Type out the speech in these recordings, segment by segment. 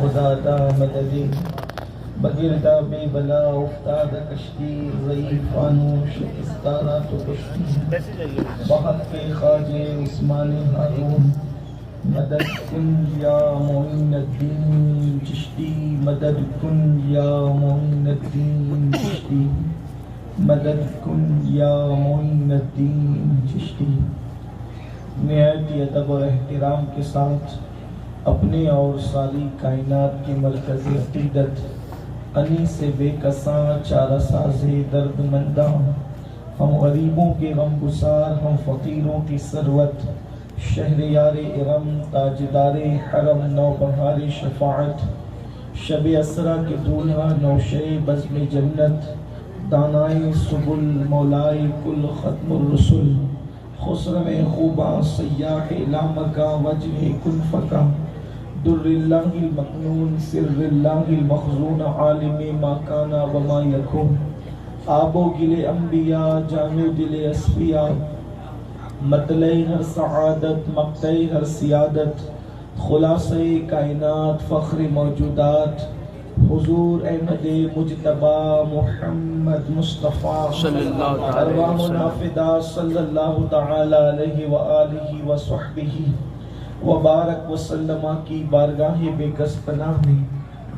خدا دا مددی بگردہ بے بلا افتاد کشتی ضعیفانو شکستارہ تو کشتی بحق کے خواجہ عثمان ہارون مدد کن یا معین الدین چشتی مدد کن یا معین الدین چشتی مدد کن یا معین الدین چشتی۔ نہایت ادب و احترام کے ساتھ اپنے اور ساری کائنات کی مرکزی عقیدت انی سے بے کساں چارہ ساز درد منداں، ہم غریبوں کے غم گسار، ہم فقیروں کی ثروت، شہریار ارم تاجدار حرم نوبہار شفاعت، شب اسرا کے دولہا نوشے بزم جنت، دانائے سبل مولائے کل ختم الرسل، خسرو خوباں سیاح لامکا وجہ کن فکا، در اللہ المکنون سر اللہ المخزون عالم ما کانا وما یکون، آب و گل انبیاء جامع دل اصفیاء، مطلع ہر سعادت مقطع ہر سیادت، خلاصہ کائنات فخر موجودات، حضور احمد مجتبی محمد مصطفیٰ صلی اللہ ارواحنا فدا صلی اللہ تعالی علیہ وآلہ وصحبہ وبارک وسلم کی بارگاہ بے کس پناہ میں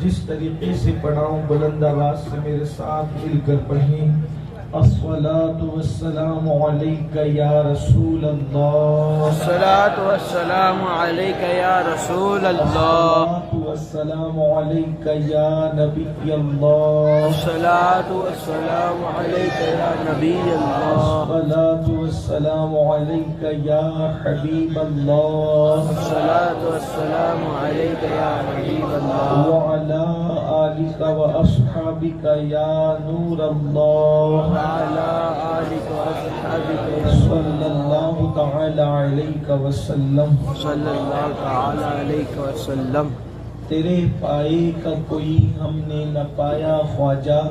جس طریقے سے پڑھاؤں بلند آواز سے میرے ساتھ مل کر پڑھیں۔ الصلاة والسلام علیکہ یا رسول اللہ، الصلاة والسلام علیکہ یا رسول اللہ، الصلاة والسلام علیکہ یا نبی اللہ، الصلاة والسلام علیکہ یا نبی اللہ، الصلاة والسلام علیکہ یا حبیب اللہ، الصلاة والسلام علیکہ یا حبیب اللہ، وعلی آلک و اصحابک یا نور اللہ، وعلی آلک و اصحابک یا صلی اللہ تعالی علیہ وسلم۔ صلی اللہ تعالی علیہ وسلم۔ تیرے پائے کا کوئی ہم نے نہ پایا خواجہ،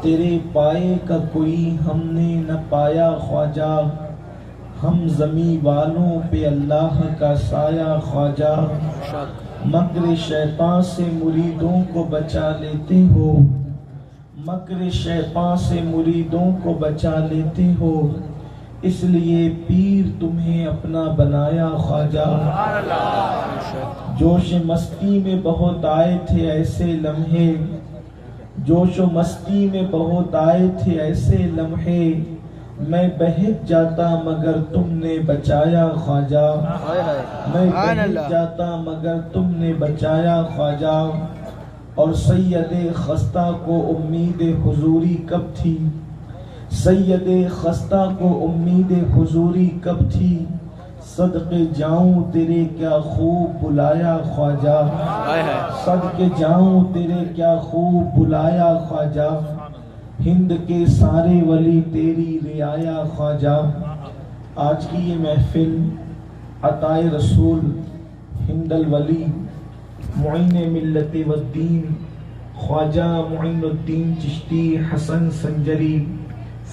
تیرے پائے کا کوئی ہم نے نہ پایا خواجہ، ہم زمیں والوں پہ اللہ کا سایہ خواجہ، مکر شیطان سے مریدوں کو بچا لیتے ہو، مکر شیطان سے مریدوں کو بچا لیتے ہو، اس لیے پیر تمہیں اپنا بنایا خواجہ۔ جوش مستی میں بہت آئے تھے ایسے لمحے، جوش و مستی میں بہت آئے تھے ایسے لمحے، میں بہت جاتا مگر تم نے بچایا خواجہ، میں بہت جاتا مگر تم نے بچایا خواجہ۔ اور سید خستہ کو امید حضوری کب تھی، سید خستہ کو امید حضوری کب تھی، صدقے جاؤں تیرے کیا خوب بلایا خواجہ، صدقے جاؤں تیرے کیا خوب بلایا خواجہ، ہند کے سارے ولی تیری رعایا خواجہ۔ آج کی یہ محفل عطائے رسول ہند الولی معین ملت والدین خواجہ معین الدین چشتی حسن سنجری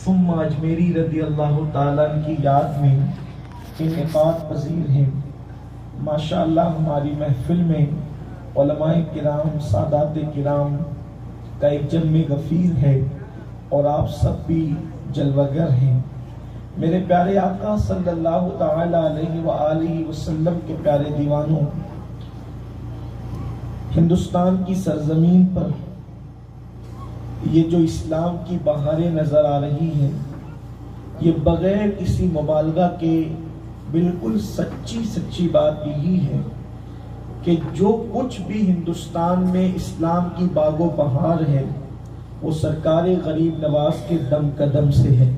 ثم اجمیری رضی اللہ تعالیٰ کی یاد میں انعقاد پذیر ہیں۔ ماشاءاللہ ہماری محفل میں علماء کرام سادات کرام کا ایک جمع غفیر ہے اور آپ سب بھی جلوگر ہیں۔ میرے پیارے آقا صلی اللہ تعالی علیہ وآلہ وسلم کے پیارے دیوانوں، ہندوستان کی سرزمین پر یہ جو اسلام کی بہاریں نظر آ رہی ہیں، یہ بغیر کسی مبالغہ کے بالکل سچی بات یہی ہے کہ جو کچھ بھی ہندوستان میں اسلام کی باغ و بہار ہے وہ سرکار غریب نواز کے دم قدم سے ہے،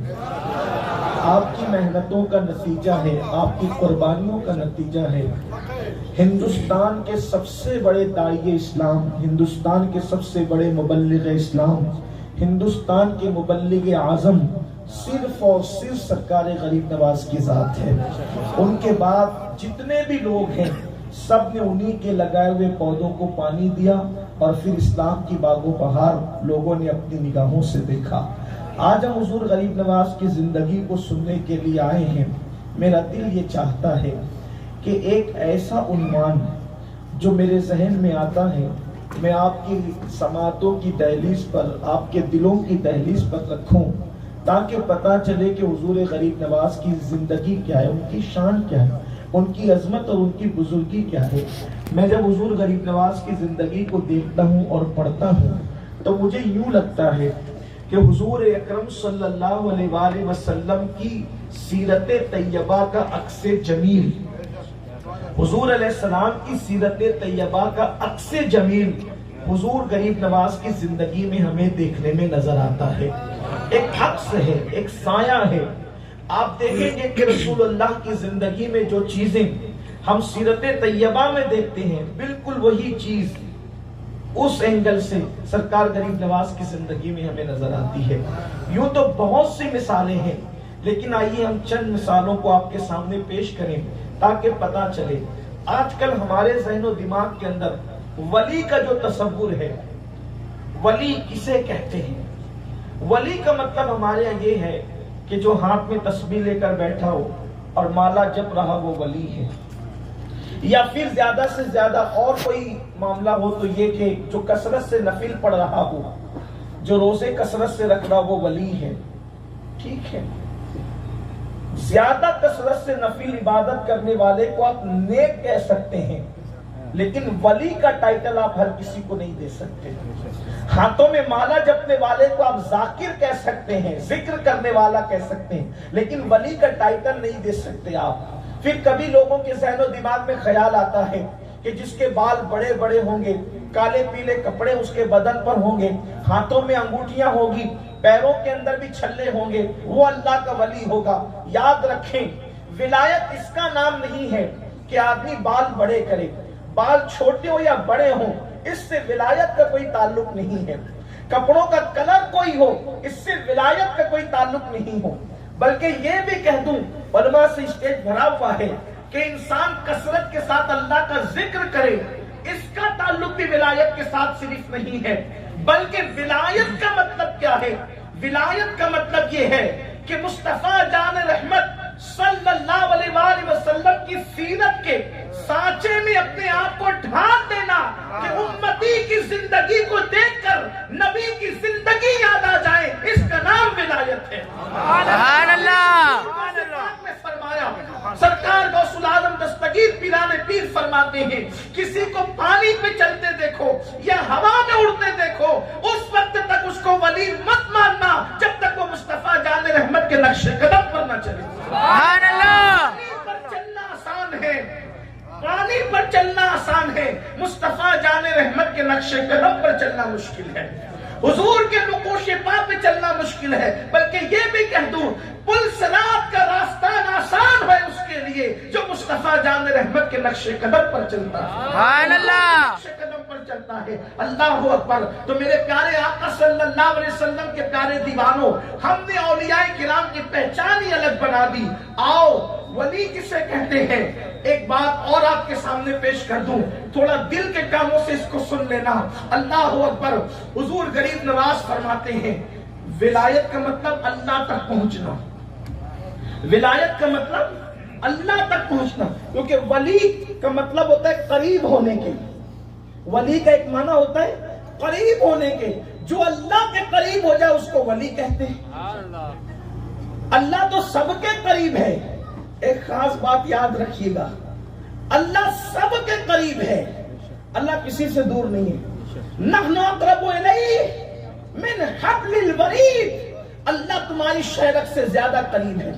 آپ کی محنتوں کا نتیجہ ہے، آپ کی قربانیوں کا نتیجہ ہے۔ ہندوستان کے سب سے بڑے داعی اسلام، ہندوستان کے سب سے بڑے مبلغ اسلام، ہندوستان کے مبلغ اعظم صرف اور صرف سرکار غریب نواز کی ذات ہے۔ ان کے بعد جتنے بھی لوگ ہیں سب نے انہی کے لگائے ہوئے پودوں کو پانی دیا اور پھر اسلام کی باغ و بہار لوگوں نے اپنی نگاہوں سے دیکھا۔ آج ہم حضور غریب نواز کی زندگی کو سننے کے لیے آئے ہیں۔ میرا دل یہ چاہتا ہے کہ ایک ایسا عنوان جو میرے ذہن میں آتا ہے میں آپ کی سماعتوں کی دہلیز پر، آپ کے دلوں کی دہلیز پر رکھوں، تاکہ پتہ چلے کہ حضور غریب نواز کی زندگی کیا ہے، ان کی شان کیا ہے، ان کی عظمت اور ان کی بزرگی کیا ہے۔ میں جب حضور غریب نواز کی زندگی کو دیکھتا ہوں اور پڑھتا ہوں تو مجھے یوں لگتا ہے کہ حضور اکرم صلی اللہ علیہ وآلہ وسلم کی سیرت طیبہ کا عکس جمیل، حضور علیہ السلام کی سیرت طیبہ کا عکس جمیل حضور غریب نواز کی زندگی میں ہمیں دیکھنے میں نظر آتا ہے۔ ایک عکس ہے، ایک سایہ ہے۔ آپ دیکھیں گے کہ رسول اللہ کی زندگی میں جو چیزیں ہم سیرت طیبہ میں دیکھتے ہیں، بالکل وہی چیز اس اینگل سے سرکار غریب نواز کی زندگی میں ہمیں نظر آتی ہے۔ یوں تو بہت سی مثالیں ہیں، لیکن آئیے ہم چند مثالوں کو آپ کے سامنے پیش کریں تاکہ پتہ چلے۔ آج کل ہمارے ذہن و دماغ کے اندر ولی کا جو تصور ہے، ولی کسے کہتے ہیں؟ ولی کا مطلب ہمارے یہاں یہ ہے کہ جو ہاتھ میں تسبیح لے کر بیٹھا ہو اور مالا جپ رہا وہ ولی ہے، یا پھر زیادہ سے زیادہ اور کوئی معاملہ ہو تو یہ کہ جو کثرت سے نفل پڑھ رہا ہو، جو روزے کثرت سے رکھ رہا وہ ولی ہے۔ ٹھیک ہے، زیادہ کثرت سے نفل عبادت کرنے والے کو آپ نیک کہہ سکتے ہیں، لیکن ولی کا ٹائٹل آپ ہر کسی کو نہیں دے سکتے۔ ہاتھوں میں مالا جپنے والے کو آپ ذاکر کہہ سکتے ہیں، ذکر کرنے والا کہہ سکتے ہیں، لیکن ولی کا ٹائٹل نہیں دے سکتے آپ۔ پھر کبھی لوگوں کے ذہن و دماغ میں خیال آتا ہے کہ جس کے بال بڑے بڑے ہوں گے، کالے پیلے کپڑے اس کے بدن پر ہوں گے، ہاتھوں میں انگوٹھیاں ہوگی، پیروں کے اندر بھی چھلے ہوں گے، وہ اللہ کا ولی ہوگا۔ یاد رکھیں، ولایت اس کا نام نہیں ہے کہ آدمی بال بڑے کرے، بال چھوٹے ہو یا بڑے ہوں، اس سے ولایت کا کوئی تعلق نہیں ہے۔ کپڑوں کا کلر کوئی ہو، اس سے ولایت کا کوئی تعلق نہیں ہو۔ بلکہ یہ بھی کہہ دوں، علماء سے اسٹیج بھرا ہوا ہے کہ انسان کثرت کے ساتھ اللہ کا ذکر کرے، اس کا تعلق بھی ولایت کے ساتھ صرف نہیں ہے، بلکہ ولایت کا مطلب کیا ہے؟ ولایت کا مطلب یہ ہے کہ مصطفیٰ جان رحمت صلی اللہ علیہ وآلہ وسلم کی سیرت کے سانچے میں اپنے آپ کو ڈھانپ دینا کہ امتی کی زندگی کو دیکھ کر نبی کی زندگی یاد آ جائے، اس کا نام ولایت ہے۔ سبحان اللہ! فرمایا سرکار غوث العظم دستگیر پیران پیر فرماتے ہیں، کسی کو پانی پہ چلتے دیکھو یا ہوا میں اڑتے دیکھو، اس وقت تک اس کو ولی مت ماننا جب تک وہ مصطفیٰ جان رحمت کے نقش قدم پر نہ چلے۔ سبحان اللہ! پانی پر چلنا آسان ہے، پانی پر چلنا آسان ہے، مصطفیٰ جان رحمت کے نقش قدم پر چلنا مشکل ہے، حضور کے نقوش پا پہ چلنا مشکل ہے۔ بلکہ یہ بھی کہہ دوں، پل صراط کا راستہ آسان ہے اس کے لیے جو مصطفیٰ جان رحمت کے نقش قدم پر چلتا ہے۔ سبحان اللہ! نقش قدم پر چلتا ہے۔ اللہ اکبر! تو میرے پیارے آقا صلی اللہ علیہ وسلم کے پیارے دیوانوں، ہم نے اولیاء کرام کی پہچان ہی الگ بنا دی۔ آؤ ولی کسے کہتے ہیں، ایک بات اور آپ کے سامنے پیش کر دوں، تھوڑا دل کے کاموں سے اس کو سن لینا۔ اللہ اکبر! حضور غریب نواز فرماتے ہیں، ولایت کا مطلب اللہ تک پہنچنا، ولایت کا مطلب اللہ تک پہنچنا، کیونکہ ولی کا مطلب ہوتا ہے قریب ہونے کے، ولی کا ایک معنی ہوتا ہے قریب ہونے کے، جو اللہ کے قریب ہو جائے اس کو ولی کہتے ہیں۔ اللہ تو سب کے قریب ہے، ایک خاص بات یاد رکھیے گا، اللہ سب کے قریب ہے، اللہ کسی سے دور نہیں ہے۔ نحن اقرب الیہ من حبل الورید، اللہ تمہاری شہرت سے زیادہ قریب ہے۔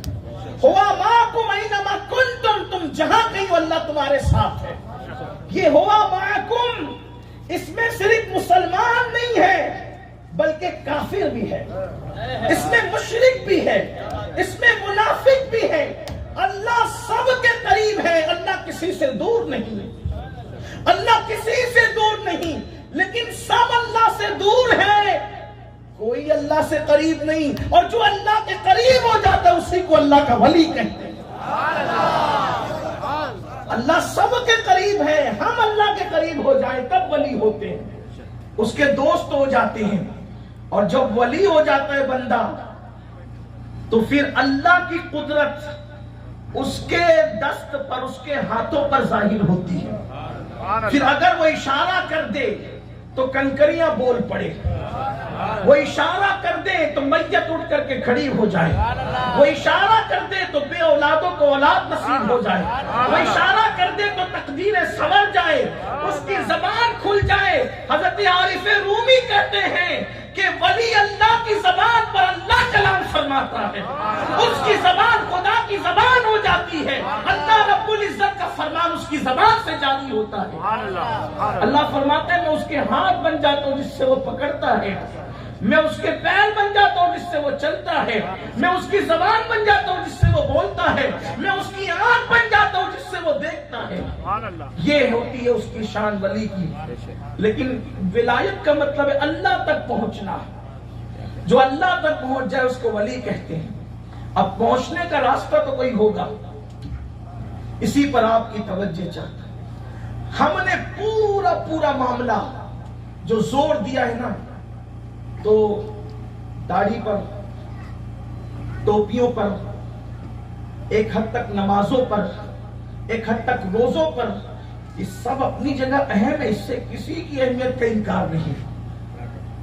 ہوا معکم اینما کنتم، تم جہاں کہیں ہو اللہ تمہارے ساتھ ہے۔ یہ ہوا معکم، اس میں صرف مسلمان نہیں ہے بلکہ کافر بھی ہے، اس میں مشرک بھی ہے، اس میں منافق بھی ہے۔ اللہ سب کے قریب ہے، اللہ کسی سے دور نہیں، اللہ کسی سے دور نہیں، لیکن سب اللہ سے دور ہے، کوئی اللہ سے قریب نہیں، اور جو اللہ کے قریب ہو جاتا ہے اسی کو اللہ کا ولی کہتے ہیں۔ اللہ سب کے قریب ہے، ہم اللہ کے قریب ہو جائیں تب ولی ہوتے ہیں، اس کے دوست ہو جاتے ہیں، اور جب ولی ہو جاتا ہے بندہ تو پھر اللہ کی قدرت اس کے دست پر، اس کے ہاتھوں پر ظاہر ہوتی ہے۔ پھر اگر وہ اشارہ کر دے تو کنکریاں بول پڑے، وہ اشارہ کر دے تو میت اٹھ کر کے کھڑی ہو جائے، وہ اشارہ کر دے تو بے اولادوں کو اولاد نصیب ہو جائے، وہ اشارہ کر دے تو تقدیریں سنور جائے، اس کی زبان کھل جائے۔ حضرت عارف رومی کہتے ہیں کہ ولی اللہ کی زبان پر اللہ کلام فرماتا ہے، اس کی زبان خدا کی زبان ہو جاتی ہے، اللہ رب العزت کا فرمان اس کی زبان سے جاری ہوتا ہے۔ اللہ فرماتے ہیں میں اس کے ہاتھ بن جاتا ہوں جس سے وہ پکڑتا ہے، میں اس کے پیر بن جاتا ہوں جس سے وہ چلتا ہے، میں اس کی زبان بن جاتا ہوں جس سے وہ بولتا ہے، میں اس کی آنکھ بن جاتا ہوں جس سے وہ دیکھتا ہے۔ یہ ہوتی ہے اس کی شان ولی کی۔ لیکن ولایت کا مطلب ہے اللہ تک پہنچنا، جو اللہ تک پہنچ جائے اس کو ولی کہتے ہیں۔ اب پہنچنے کا راستہ تو کوئی ہوگا، اسی پر آپ کی توجہ چاہتا ہوں۔ ہم نے پورا معاملہ جو زور دیا ہے نا، تو داڑھی پر، ٹوپیوں پر، ایک حد تک نمازوں پر، ایک حد تک روزوں پر، یہ سب اپنی جگہ اہم ہے، اس سے کسی کی اہمیت کا انکار نہیں،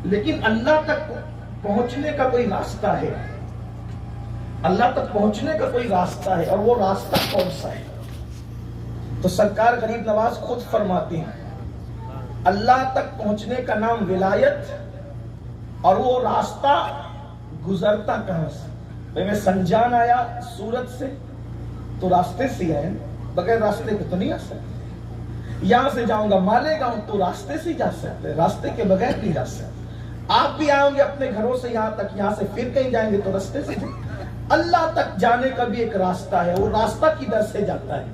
لیکن اللہ تک پہنچنے کا کوئی راستہ ہے، اللہ تک پہنچنے کا کوئی راستہ ہے، اور وہ راستہ کون سا ہے؟ تو سرکار غریب نواز خود فرماتے ہیں اللہ تک پہنچنے کا نام ولایت، اور وہ راستہ گزرتا کہاں سے؟ میں سنجان آیا سورت سے تو راستے سے آیا، بغیر راستے کے تو نہیں آ سکتے۔ یہاں سے جاؤں گا مالیگاؤں تو راستے سے جا سکتے، راستے کے بغیر نہیں جا سکتے۔ آپ بھی آؤں گے اپنے گھروں سے یہاں تک، یہاں سے پھر کہیں جائیں گے تو راستے سے۔ اللہ تک جانے کا بھی ایک راستہ ہے، وہ راستہ کدھر سے جاتا ہے؟